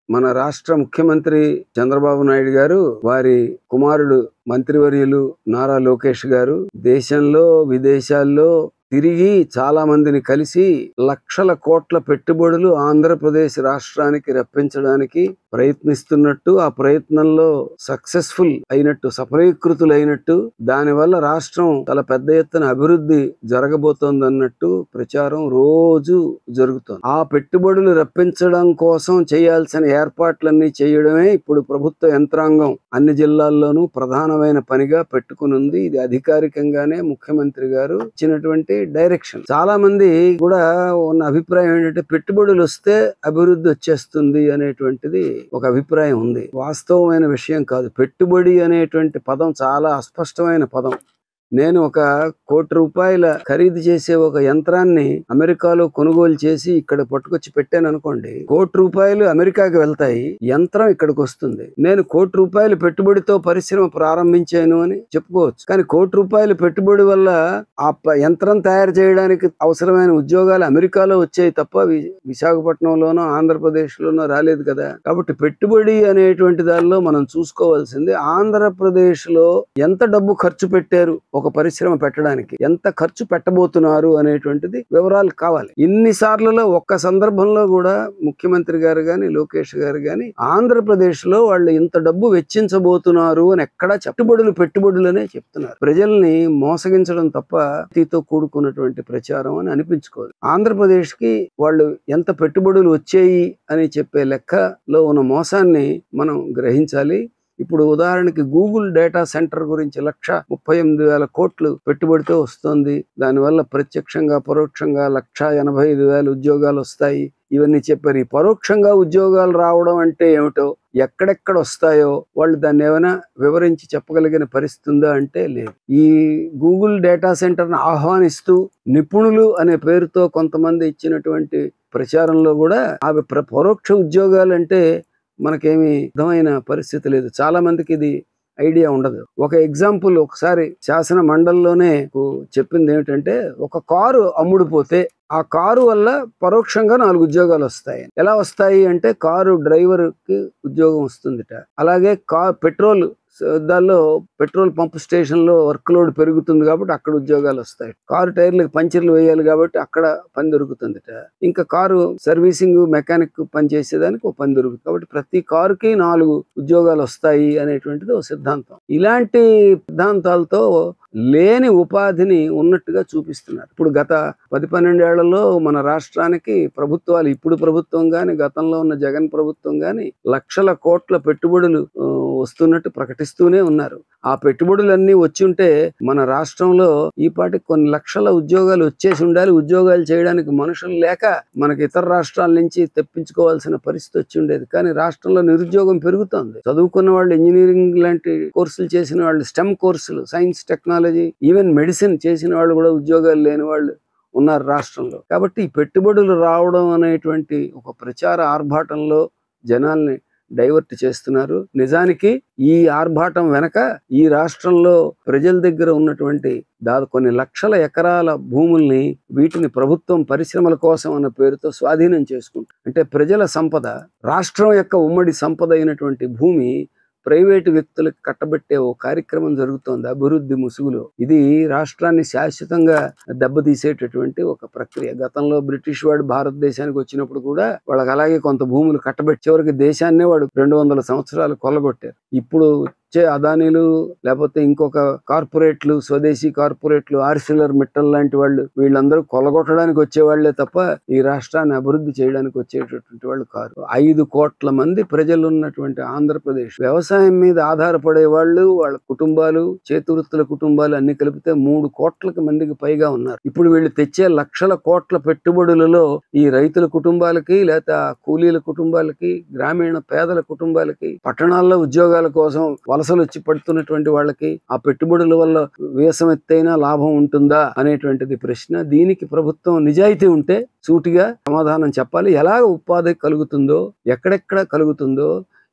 మన రాష్ట్ర ముఖ్యమంత్రి చంద్రబాబు నాయుడు గారు, వారి కుమారుడు మంత్రివర్యులు నారా లోకేష్ గారు దేశంలో విదేశాల్లో తిరిగి చాలా మందిని కలిసి లక్షల కోట్ల పెట్టుబడులు ఆంధ్రప్రదేశ్ రాష్ట్రానికి రప్పించడానికి ప్రయత్నిస్తున్నట్టు, ఆ ప్రయత్నంలో సక్సెస్ఫుల్ అయినట్టు, సఫలీకృతులైనట్టు, దానివల్ల రాష్ట్రం చాలా పెద్ద ఎత్తున అభివృద్ధి జరగబోతోందన్నట్టు ప్రచారం రోజు జరుగుతోంది. ఆ పెట్టుబడులు రప్పించడం కోసం చేయాల్సిన ఏర్పాట్లన్నీ చేయడమే ఇప్పుడు ప్రభుత్వ యంత్రాంగం అన్ని జిల్లాల్లోనూ ప్రధానమైన పనిగా పెట్టుకునుంది. ఇది అధికారికంగానే ముఖ్యమంత్రి గారు ఇచ్చినటువంటి డైరెక్షన్. చాలా మంది కూడా ఉన్న అభిప్రాయం ఏంటంటే పెట్టుబడులు వస్తే అభివృద్ధి వచ్చేస్తుంది అనేటువంటిది ఒక అభిప్రాయం ఉంది. వాస్తవమైన విషయం కాదు. పెట్టుబడి అనేటువంటి పదం చాలా అస్పష్టమైన పదం. నేను ₹1 కోటి ఖరీదు చేసే ఒక యంత్రాన్ని అమెరికాలో కొనుగోలు చేసి ఇక్కడ పట్టుకొచ్చి పెట్టాను అనుకోండి, ₹1 అమెరికాకి వెళ్తాయి, యంత్రం ఇక్కడికి వస్తుంది. నేను ₹1 పెట్టుబడితో పరిశ్రమ ప్రారంభించాను అని చెప్పుకోవచ్చు. కానీ ₹1 పెట్టుబడి వల్ల ఆ యంత్రం తయారు చేయడానికి అవసరమైన ఉద్యోగాలు అమెరికాలో వచ్చాయి తప్ప విశాఖపట్నంలోనో ఆంధ్రప్రదేశ్ లోనో రాలేదు కదా. కాబట్టి పెట్టుబడి అనేటువంటి దానిలో మనం చూసుకోవాల్సింది ఆంధ్రప్రదేశ్ లో ఎంత డబ్బు ఖర్చు పెట్టారు, ఒక పరిశ్రమ పెట్టడానికి ఎంత ఖర్చు పెట్టబోతున్నారు అనేటువంటిది వివరాలు కావాలి. ఇన్నిసార్లలో ఒక్క సందర్భంలో కూడా ముఖ్యమంత్రి గారు గాని లోకేష్ గారు గాని ఆంధ్రప్రదేశ్ లో వాళ్ళు ఇంత డబ్బు వెచ్చించబోతున్నారు అని ఎక్కడా పెట్టుబడులనే చెప్తున్నారు. ప్రజల్ని మోసగించడం తప్ప తీతో కూడుకున్నటువంటి ప్రచారం అని అనిపించుకోదు. ఆంధ్రప్రదేశ్ కి వాళ్ళు ఎంత పెట్టుబడులు వచ్చాయి అని చెప్పే లెక్కలో ఉన్న మోసాన్ని మనం గ్రహించాలి. ఇప్పుడు ఉదాహరణకి గూగుల్ డేటా సెంటర్ గురించి 1,38,000 కోట్లు పెట్టుబడితో వస్తుంది. దానివల్ల ప్రత్యక్షంగా పరోక్షంగా 1,85,000 ఉద్యోగాలు వస్తాయి. ఇవన్నీ చెప్పారు. ఈ పరోక్షంగా ఉద్యోగాలు రావడం అంటే ఏమిటో, ఎక్కడెక్కడ వస్తాయో వాళ్ళు దాన్ని ఏమైనా వివరించి చెప్పగలిగిన పరిస్థితి ఉందా అంటే లేదు. ఈ గూగుల్ డేటా సెంటర్ను ఆహ్వానిస్తూ నిపుణులు అనే పేరుతో కొంతమంది ఇచ్చినటువంటి ప్రచారంలో కూడా అవి పరోక్ష ఉద్యోగాలు అంటే మనకేమి అర్థమైన పరిస్థితి లేదు. చాలా మందికి ఇది ఐడియా ఉండదు. ఒక ఎగ్జాంపుల్ ఒకసారి శాసన మండలిలోనే చెప్పింది ఏమిటంటే, ఒక కారు అమ్ముడుపోతే ఆ కారు వల్ల పరోక్షంగా 4 ఉద్యోగాలు వస్తాయి. ఎలా వస్తాయి అంటే, కారు డ్రైవర్ కి ఉద్యోగం వస్తుందిట. అలాగే దానిలో పెట్రోల్ పంప్ స్టేషన్ లో వర్క్ లోడ్ పెరుగుతుంది కాబట్టి అక్కడ ఉద్యోగాలు వస్తాయి. కారు టైర్లకు పంచర్లు వేయాలి కాబట్టి అక్కడ పని దొరుకుతుందిట. ఇంకా కారు సర్వీసింగ్ మెకానిక్ పని చేసేదానికి ఒక పని దొరుకుతుంది. కాబట్టి ప్రతి కారుకి 4 ఉద్యోగాలు వస్తాయి అనేటువంటిది ఒక సిద్ధాంతం. ఇలాంటి సిద్ధాంతాలతో లేని ఉపాధిని ఉన్నట్టుగా చూపిస్తున్నారు. ఇప్పుడు గత 10-12 ఏళ్లలో మన రాష్ట్రానికి ప్రభుత్వాలు, ఇప్పుడు ప్రభుత్వం గాని గతంలో ఉన్న జగన్ ప్రభుత్వం గాని లక్షల కోట్ల పెట్టుబడులు వస్తున్నట్టు ప్రకటిస్తూనే ఉన్నారు. ఆ పెట్టుబడులన్నీ వచ్చుంటే మన రాష్ట్రంలో ఈ పాటికి కొన్ని లక్షల ఉద్యోగాలు వచ్చేసి ఉండాలి. ఉద్యోగాలు చేయడానికి మనుషులు లేక మనకి ఇతర రాష్ట్రాల నుంచి తెప్పించుకోవాల్సిన పరిస్థితి వచ్చి ఉండేది. కానీ రాష్ట్రంలో నిరుద్యోగం పెరుగుతోంది. చదువుకున్న వాళ్ళు, ఇంజనీరింగ్ లాంటి కోర్సులు చేసిన వాళ్ళు, స్టెమ్ కోర్సులు, సైన్స్, టెక్నాలజీ, ఈవెన్ మెడిసిన్ చేసిన వాళ్ళు కూడా ఉద్యోగాలు లేని వాళ్ళు ఉన్నారు రాష్ట్రంలో. కాబట్టి ఈ పెట్టుబడులు రావడం అనేటువంటి ఒక ప్రచార ఆర్భాటంలో జనాల్ని డైవర్ట్ చేస్తున్నారు. నిజానికి ఈ ఆర్భాటం వెనక ఈ రాష్ట్రంలో ప్రజల దగ్గర ఉన్నటువంటి కొన్ని లక్షల ఎకరాల భూముల్ని, వీటిని ప్రభుత్వం పరిశ్రమల కోసం అన్న పేరుతో స్వాధీనం చేసుకుంటుంది. అంటే ప్రజల సంపద, రాష్ట్రం యొక్క ఉమ్మడి సంపద అయినటువంటి భూమి ప్రైవేటు వ్యక్తులకు కట్టబెట్టే ఓ కార్యక్రమం జరుగుతోంది అభివృద్ధి ముసుగులో. ఇది రాష్ట్రాన్ని శాశ్వతంగా దెబ్బతీసేటటువంటి ఒక ప్రక్రియ. గతంలో బ్రిటిష్ వాడు భారతదేశానికి వచ్చినప్పుడు కూడా వాళ్ళకి అలాగే కొంత భూములు కట్టబెట్టి చివరికి దేశాన్నే వాడు 200 సంవత్సరాలు కొల్లగొట్టారు. ఇప్పుడు అదానీలు లేకపోతే ఇంకొక కార్పొరేట్లు, స్వదేశీ కార్పొరేట్లు, ఆర్సిలర్ మిట్టల్ లాంటి వాళ్ళు, వీళ్ళందరూ కొల్లగొట్టడానికి వచ్చేవాళ్లే తప్ప ఈ రాష్ట్రాన్ని అభివృద్ధి చేయడానికి వచ్చేటటువంటి వాళ్ళు కాదు. 5 కోట్ల మంది ప్రజలు ఉన్నటువంటి ఆంధ్రప్రదేశ్ వ్యవసాయం మీద ఆధారపడే వాళ్ళు, వాళ్ళ కుటుంబాలు, చేతివృత్తుల కుటుంబాలు అన్ని కలిపితే 3 కోట్ల మందికి పైగా ఉన్నారు. ఇప్పుడు వీళ్ళు తెచ్చే లక్షల కోట్ల పెట్టుబడులలో ఈ రైతుల కుటుంబాలకి, లేకపోతే కూలీల కుటుంబాలకి, గ్రామీణ పేదల కుటుంబాలకి, పట్టణాల్లో ఉద్యోగాల కోసం వలసలు వచ్చి పడుతున్నటువంటి వాళ్ళకి ఆ పెట్టుబడుల వల్ల వేసమెత్తైన లాభం ఉంటుందా అనేటువంటిది ప్రశ్న. దీనికి ప్రభుత్వం నిజాయితీ ఉంటే సూటిగా సమాధానం చెప్పాలి. ఎలాగ ఉపాధి కలుగుతుందో, ఎక్కడెక్కడ కలుగుతుందో,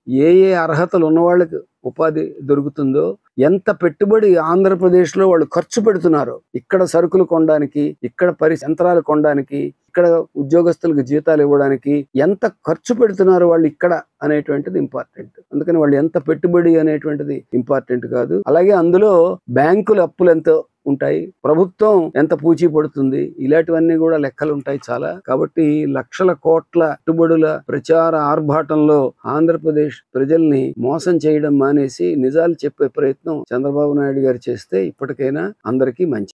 ఏ అర్హతలు ఉన్న వాళ్ళకి ఉపాధి దొరుకుతుందో, ఎంత పెట్టుబడి ఆంధ్రప్రదేశ్ లో వాళ్ళు ఖర్చు పెడుతున్నారు. ఇక్కడ సరుకులు కొనడానికి, ఇక్కడ యంత్రాలు కొనడానికి, ఇక్కడ ఉద్యోగస్తులకు జీతాలు ఇవ్వడానికి ఎంత ఖర్చు పెడుతున్నారు వాళ్ళు ఇక్కడ అనేటువంటిది ఇంపార్టెంట్. అందుకని వాళ్ళు ఎంత పెట్టుబడి అనేటువంటిది ఇంపార్టెంట్ కాదు. అలాగే అందులో బ్యాంకుల అప్పులు ఎంతో ఉంటాయి, ప్రభుత్వం ఎంత పూచీ పడుతుంది, ఇలాంటివన్నీ కూడా లెక్కలు ఉంటాయి చాలా. కాబట్టి లక్షల కోట్ల పెట్టుబడుల ప్రచార ఆర్భాటంలో ఆంధ్రప్రదేశ్ ప్రజల్ని మోసం చేయడం మానేసి నిజాలు చెప్పే ప్రయత్నం చంద్రబాబు నాయుడు గారు చేస్తే ఇప్పటికైనా అందరికీ మంచి.